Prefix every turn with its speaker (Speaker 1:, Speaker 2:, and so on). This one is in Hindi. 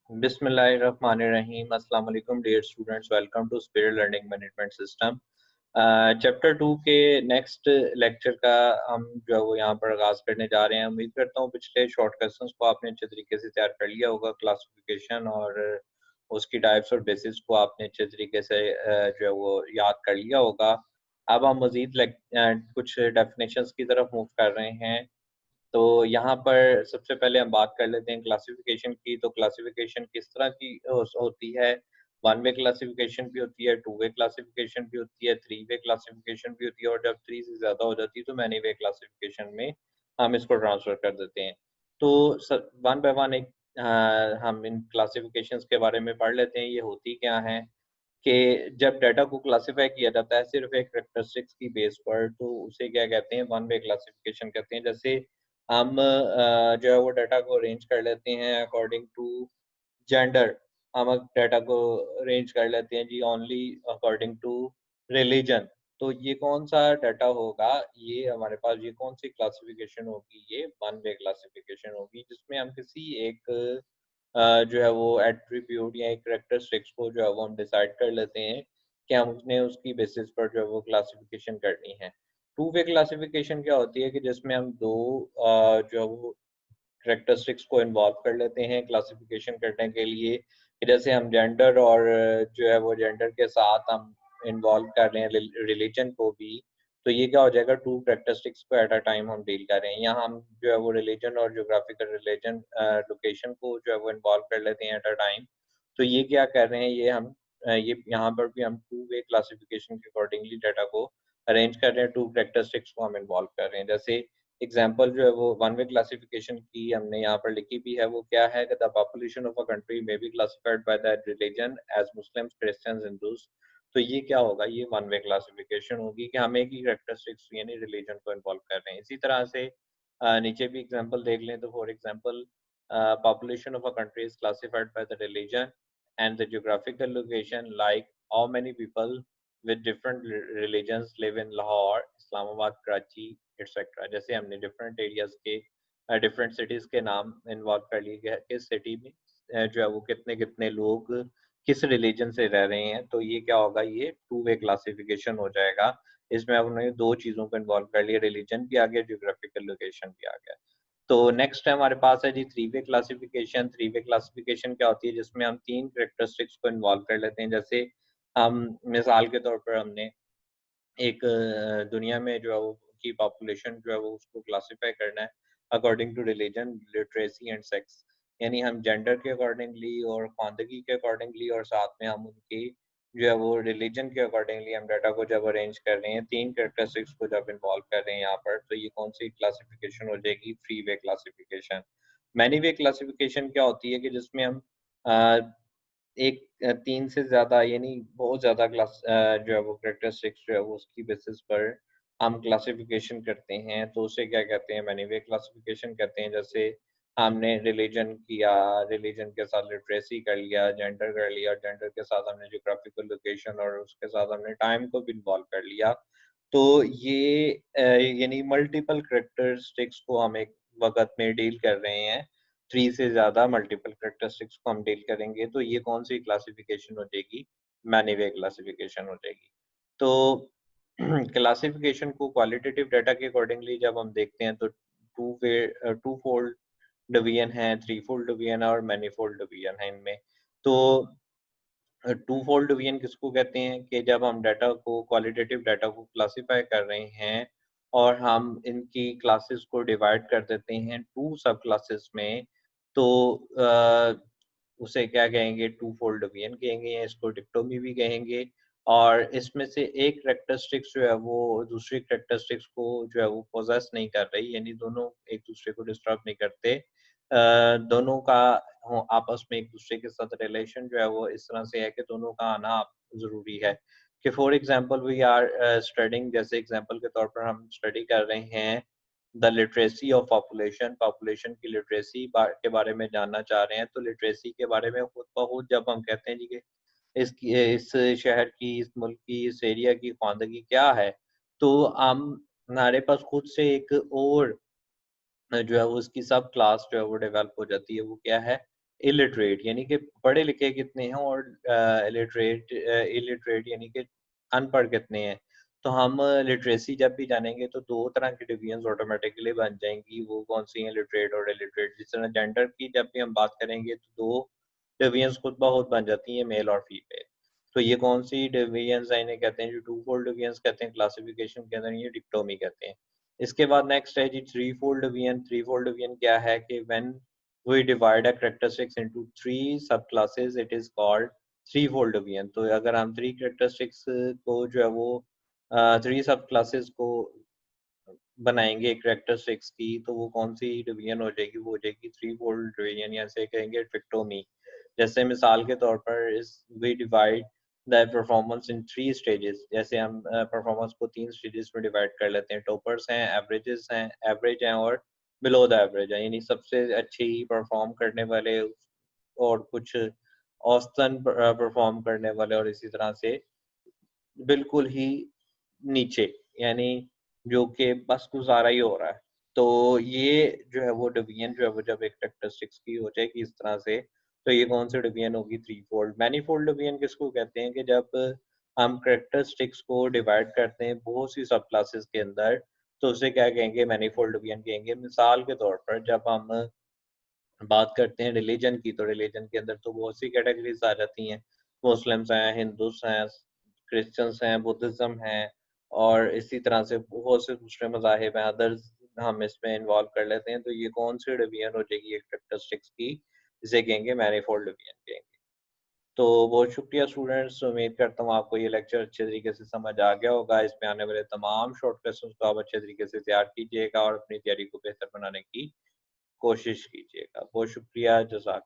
Speaker 1: बिस्मिल्लाहिर्रहमानिर्रहीम। अस्सलाम वालेकुम dear students, welcome to spirit learning management system. Chapter 2 के नेक्स्ट लेक्चर का हम जो है वो यहाँ पर आगाज़ करने जा रहे हैं। उम्मीद करता हूँ पिछले शॉर्ट क्वेश्चंस को आपने अच्छे तरीके से तैयार कर लिया होगा। क्लासिफिकेशन और उसकी टाइप्स और बेसिस को आपने अच्छे तरीके से जो है वो याद कर लिया होगा। अब हम मज़ीद कुछ डेफिनेशंस की तरफ मूव कर रहे हैं। तो यहाँ पर सबसे पहले हम बात कर लेते हैं क्लासिफिकेशन की। तो क्लासिफिकेशन किस तरह की होती है। वन वे क्लासिफिकेशन भी होती है, टू वे क्लासिफिकेशन भी होती है, थ्री वे क्लासिफिकेशन भी होती है, और जब थ्री से ज़्यादा हो जाती है तो मैनी वे क्लासिफिकेशन में हम इसको ट्रांसफ़र कर देते हैं। तो वन बाय वन हम इन क्लासिफिकेशंस के बारे में पढ़ लेते हैं। ये होती क्या हैं कि जब डाटा को क्लासिफाई किया जाता है सिर्फ एक कैरेक्टरिस्टिक्स की बेस पर, तो उसे क्या कहते हैं, वन वे क्लासिफिकेशन कहते हैं। जैसे हम जो है वो डाटा को अरेंज कर लेते हैं अकॉर्डिंग टू जेंडर। हम डाटा को अरेंज कर लेते हैं जी ओनली अकॉर्डिंग टू रिलीजन। तो ये कौन सा डाटा होगा, ये हमारे पास ये कौन सी क्लासिफिकेशन होगी, ये वन वे क्लासिफिकेशन होगी, जिसमें हम किसी एक जो है वो एट्रीब्यूट या एक कैरेक्टरिस्टिक्स को जो है वो हम डिसाइड कर लेते हैं कि हमने उसकी बेसिस पर जो है वो क्लासिफिकेशन करनी है। टू वे क्लासिफिकेशन क्या होती है कि जिसमें हम दो जो है वो कैरेक्टरिस्टिक्स को इन्वॉल्व कर लेते हैं क्लासिफिकेशन करने के लिए, कि जैसे हम जेंडर और जो है वो जेंडर के साथ हम इन्वॉल्व कर रहे हैं रिलीजन को भी। तो ये क्या हो जाएगा, टू कैरेक्टरिस्टिक्स को एट अ टाइम हम डील कर रहे हैं। यहाँ हम जो है वो रिलीजन और ज्योग्राफिकल रिलीजन लोकेशन को जो है वो इन्वॉल्व कर लेते हैं एट अ टाइम। तो ये क्या कर रहे हैं, ये यहाँ पर भी हम टू वे क्लासिफिकेशन के अकॉर्डिंगली डाटा को अरेंज कर रहे हैं, टू कैरेक्टरिस्टिक्स को हम इन्वॉल्व कर रहे हैं। जैसे एग्जाम्पल जो है वो वन वे क्लासिफिकेशन की हमने यहाँ पर लिखी भी है, वो क्या है कि the population of a country may be classified by that religion as Muslims, Christians, Hindus. तो ये क्या होगा, ये वन वे क्लासिफिकेशन होगी कि हम एक ही कैरेक्टरिस्टिक्स यानी रिलीजन को इन्वॉल्व कर रहे हैं। इसी तरह से नीचे भी एग्जाम्पल देख लें तो for example population of a country is classified by the religion and the geographical location, like how many people with different religions live in Lahore, Islamabad, Karachi, etc. जैसे हमने डिफरेंट एरियाज के डिफरेंट सिटीज के नाम इन्वॉल्व कर लिए गए, किस सिटी में जो है वो कितने कितने लोग किस रिलीजन से रह रहे हैं। तो ये क्या होगा, ये टू वे क्लासिफिकेशन हो जाएगा। इसमें हमने दो चीजों को इन्वॉल्व कर लिया, रिलीजन भी आ गया, जियोग्राफिकल लोकेशन भी आ गया। तो नेक्स्ट है हमारे पास है जी three way classification. Three way classification क्या होती है, जिसमें हम तीन कैरेक्टरिस्टिक्स को इन्वॉल्व कर लेते हैं। जैसे हम मिसाल के तौर पर हमने एक दुनिया में जो है वो की पॉपुलेशन जो है वो उसको क्लासिफाई करना है according to religion, literacy and sex. यानी हम जेंडर के अकॉर्डिंगली और खानदगी के अकॉर्डिंगली और साथ में हम उनकी जो है वो रिलीजन के अकॉर्डिंगली हम डाटा को जब अरेंज कर रहे हैं, तीन कैरेक्टरिस्टिक्स को जब इन्वॉल्व कर रहे हैं यहाँ पर, तो ये कौन सी क्लासिफिकेशन हो जाएगी, फ्री वे क्लासिफिकेशन। मैनी वे क्लासिफिकेशन क्या होती है कि जिसमें हम अ, एक 3 से ज़्यादा यानी बहुत ज़्यादा जो है वो कैरेक्टरिस्टिक्स जो है वो उसकी बेसिस पर हम क्लासिफिकेशन करते हैं, तो उसे क्या कहते हैं, मैनी वे क्लासिफिकेशन कहते हैं। जैसे हमने रिलीजन किया, रिलीजन के साथ लिटरेसी कर लिया, जेंडर कर लिया, जेंडर के साथ हमने ज्योग्राफिकल लोकेशन और उसके साथ हमने टाइम को भी इन्वॉल्व कर लिया। तो ये यानी मल्टीपल कैरेक्टरिस्टिक्स को हम एक वक़्त में डील कर रहे हैं। 3 से ज़्यादा मल्टीपल कैरेक्टरिस्टिक्स को हम डील करेंगे, तो ये कौन-सी क्लासिफिकेशन हो जाएगी, मैनी वे क्लासिफिकेशन हो जाएगी। तो क्लासिफिकेशन को क्वालिटेटिव डाटा के अकॉर्डिंगली जब हम देखते हैं तो टू फोल्ड डिवीजन है, थ्री फोल्ड डिवीजन है और मैनी फोल्ड डिवीजन है इनमें। तो टू फोल्ड डिवीजन किसको कहते हैं कि जब हम डाटा को क्वालिटेटिव डाटा को क्लासिफाई कर रहे हैं और हम इनकी क्लासेस को डिवाइड कर देते हैं टू सब क्लासेस में, तो उसे क्या कहेंगे, टू फोल्ड डिवीजन कहेंगे या इसको डिक्टोमी भी कहेंगे। और इसमें से एक कैरेक्टरिस्टिक्स जो है वो दूसरी कैरेक्टरिस्टिक्स को जो है वो पोजेस नहीं कर रही, यानी दोनों एक दूसरे को डिस्टर्ब नहीं करते। दोनों का आपस में एक दूसरे के साथ रिलेशन जो है वो इस तरह से है कि दोनों का आना ज़रूरी है। कि for example we are studying, जैसे एग्जांपल के तौर पर हम स्टडी कर रहे हैं the literacy of population, population की लिटरेसी के बारे में जानना चाह रहे हैं। तो लिटरेसी के बारे में खुद ब खुद जब हम कहते हैं जी कि इस शहर की, इस मुल्क की, इस एरिया की ख्वांदगी क्या है, तो हम हमारे पास खुद से एक और जो है वो उसकी सब क्लास जो है वो डेवलप हो जाती है। वो क्या है, इलिटरेट यानी कि पढ़े लिखे कितने हैं और इलिटरेट यानी कि अनपढ़ कितने हैं। तो हम लिटरेसी जब भी जानेंगे तो 2 तरह की डिवीजन्स ऑटोमेटिकली बन जाएँगी, वो कौन-सी हैं लिटरेट और इलिटरेट। जिस तरह जेंडर की जब भी हम बात करेंगे तो 2 डिवीजन्स खुद ब खुद बन जाती हैं, मेल और फीमेल। तो ये कौन-सी डिवीजन्स हैं, इन्हें कहते हैं जी टू फोल्ड डिवीजन्स कहते हैं, क्लासिफिकेशन के अंदर ये डिक्टोमी कहते हैं। इसके बाद नेक्स्ट है जी three fold division. Three fold division when है कि व्हेन we divide a characteristics into three subclasses, it is called threefold division। तो अगर हम थ्री characteristics को जो है वो थ्री सब क्लासेस को बनाएंगे characteristics की, तो वो कौन सी डिवीजन हो जाएगी, वो हो जाएगी थ्री फोल्ड डिवीजन या से कहेंगे ट्रिक्टोमी। जैसे मिसाल के तौर पर इस we divide the performance in three stages. जैसे हम परफॉर्मेंस को 3 स्टेजेस में डिवाइड कर लेते हैं, टॉपर्स हैं, एवरेजेस हैं, एवरेज हैं और बिलो द एवरेज है, यानी सबसे अच्छी परफॉर्म करने वाले और कुछ औसतन परफॉर्म करने वाले और इसी तरह से बिल्कुल ही नीचे, यानी जो कि बस गुज़ारा ही हो रहा है। तो ये जो है वो डिवीज़न जो है वो जब एक कैरेक्टरिस्टिक्स की हो जाएगी इस तरह से, तो ये कौन-सी डिवीज़न होगी थ्री-फोल्ड। मैनीफोल्ड डिवीज़न किसको कहते हैं कि जब हम कैरेक्टरिस्टिक्स को डिवाइड करते हैं बहुत सी सब क्लासेस के अंदर, तो उसे क्या कहेंगे मैनीफोल्ड डिवीज़न कहेंगे। मिसाल के तौर पर जब हम बात करते हैं रिलीजन की, तो रिलीजन के अंदर तो बहुत सी कैटेगरीज़ आ जाती हैं। मुस्लिम्स हैं, हिंदूस हैं, क्रिश्चियंस हैं, बुद्धिज़्म है और इसी तरह से बहुत से दूसरे मज़ाहिब हैं, अदर्स हम इसमें इन्वॉल्व कर लेते हैं। तो ये कौन-सी डिवीज़न हो जाएगी एक कैरेक्टरिस्टिक्स की, जिसे कहेंगे मैनीफोल्ड डिवीज़न कहेंगे। तो बहुत शुक्रिया स्टूडेंट्स, उम्मीद करता हूँ आपको ये लेक्चर अच्छे तरीके से समझ आ गया होगा। इसमें आने वाले तमाम शॉर्ट क्वेश्चंस को आप अच्छे तरीके से तैयार कीजिएगा और अपनी तैयारी को बेहतर बनाने की कोशिश कीजिएगा। बहुत शुक्रिया, जज़ाक